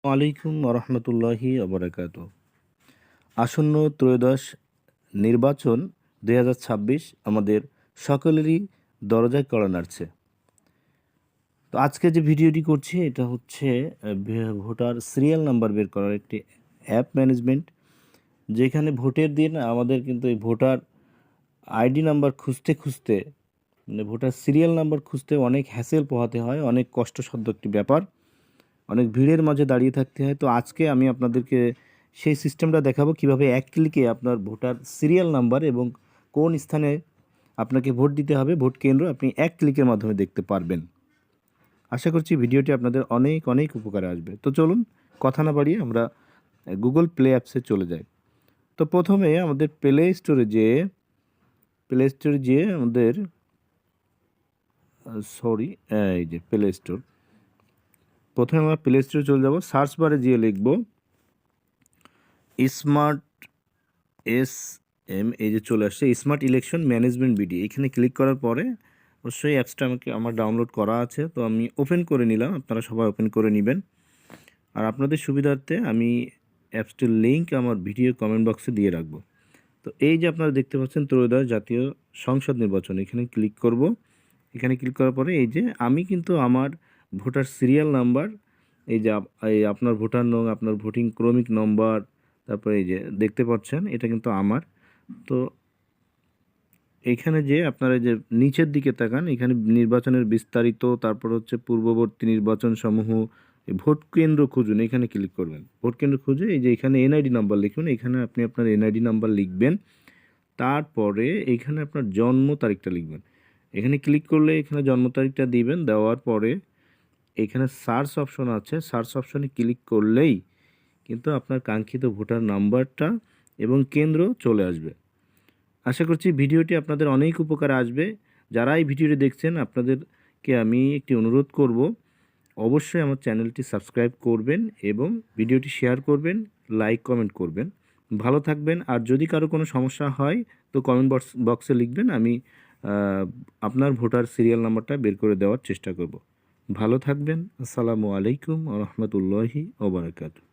আলাইকুম রহমতুল্লাহি আবরাকাত। আসন্ন ত্রয়োদশ নির্বাচন 2026 আমাদের সকলেরই দরজায় কড়া নাড়ছে। তো আজকে যে ভিডিওটি করছি এটা হচ্ছে ভোটার সিরিয়াল নাম্বার বের করার একটি অ্যাপ ম্যানেজমেন্ট, যেখানে ভোটের দিন আমাদের কিন্তু এই ভোটার আইডি নাম্বার খুঁজতে খুঁজতে মানে ভোটার সিরিয়াল নাম্বার খুঁজতে অনেক হ্যাসেল পোহাতে হয়, অনেক কষ্টসাধ্য একটি ব্যাপার, অনেক ভিড়ের মাঝে দাঁড়িয়ে থাকতে হয়। তো আজকে আমি আপনাদেরকে সেই সিস্টেমটা দেখাবো কিভাবে এক ক্লিকে আপনার ভোটার সিরিয়াল নাম্বার এবং কোন স্থানে আপনাকে ভোট দিতে হবে, ভোট কেন্দ্র আপনি এক ক্লিকের মাধ্যমে দেখতে পারবেন। আশা করছি ভিডিওটি আপনাদের অনেক অনেক উপকারে আসবে। তো চলুন কথা না বাড়িয়ে আমরা গুগল প্লে অ্যাপসে চলে যাই। তো প্রথমে আমাদের প্লে স্টোরে যেয়ে আমাদের এই যে প্লে স্টোর, প্রথমে আমরা প্লে স্টোরে চলে যাব। সার্চ বারে গিয়ে লিখব স্মার্ট এই যে চলে আসছে স্মার্ট ইলেকশন ম্যানেজমেন্ট বিডি। এখানে ক্লিক করার পরে অবশ্যই অ্যাপসটা আমার ডাউনলোড করা আছে, তো আমি ওপেন করে নিলাম। আপনারা সবাই ওপেন করে নেবেন। আর আপনাদের সুবিধার্থে আমি অ্যাপসটির লিঙ্ক আমার ভিডিও কমেন্ট বক্সে দিয়ে রাখবো। তো এই যে আপনারা দেখতে পাচ্ছেন ত্রয়োদশ জাতীয় সংসদ নির্বাচন, এখানে ক্লিক করব। এখানে ক্লিক করার পরে এই যে আমি কিন্তু আমার ভোটার সিরিয়াল নাম্বার, এই যে এই আপনার ভোটার নং, আপনার ভোটিং ক্রমিক নম্বর, তারপরে এই যে দেখতে পাচ্ছেন এটা কিন্তু আমার। তো এখানে যে আপনারা যে নিচের দিকে তাকান, এখানে নির্বাচনের বিস্তারিত, তারপর হচ্ছে পূর্ববর্তী নির্বাচন সমূহ, ভোট কেন্দ্র খুঁজুন, এখানে ক্লিক করবেন। ভোট কেন্দ্র খুঁজে এই যে এখানে এনআইডি নাম্বার লিখুন, এখানে আপনি আপনার এনআইডি নাম্বার লিখবেন। তারপরে এখানে আপনার জন্ম তারিখটা লিখবেন। এখানে ক্লিক করলে এখানে জন্ম তারিখটা দিবেন। দেওয়ার পরে এখানে সার্চ অপশন আছে, সার্চ অপশনে ক্লিক করলেই কিন্তু আপনার কাঙ্ক্ষিত ভোটার নাম্বারটা এবং কেন্দ্র চলে আসবে। আশা করছি ভিডিওটি আপনাদের অনেক উপকারে আসবে। যারা এই ভিডিওটি দেখছেন আপনাদেরকে আমি একটি অনুরোধ করব, অবশ্যই আমার চ্যানেলটি সাবস্ক্রাইব করবেন এবং ভিডিওটি শেয়ার করবেন, লাইক কমেন্ট করবেন। ভালো থাকবেন। আর যদি কারো কোনো সমস্যা হয় তো কমেন্ট বক্সে লিখবেন, আমি আপনার ভোটার সিরিয়াল নাম্বারটা বের করে দেওয়ার চেষ্টা করব। ভালো থাকবেন। আসসালামু আলাইকুম ওয়া রাহমাতুল্লাহি ওয়া বারাকাতুহু।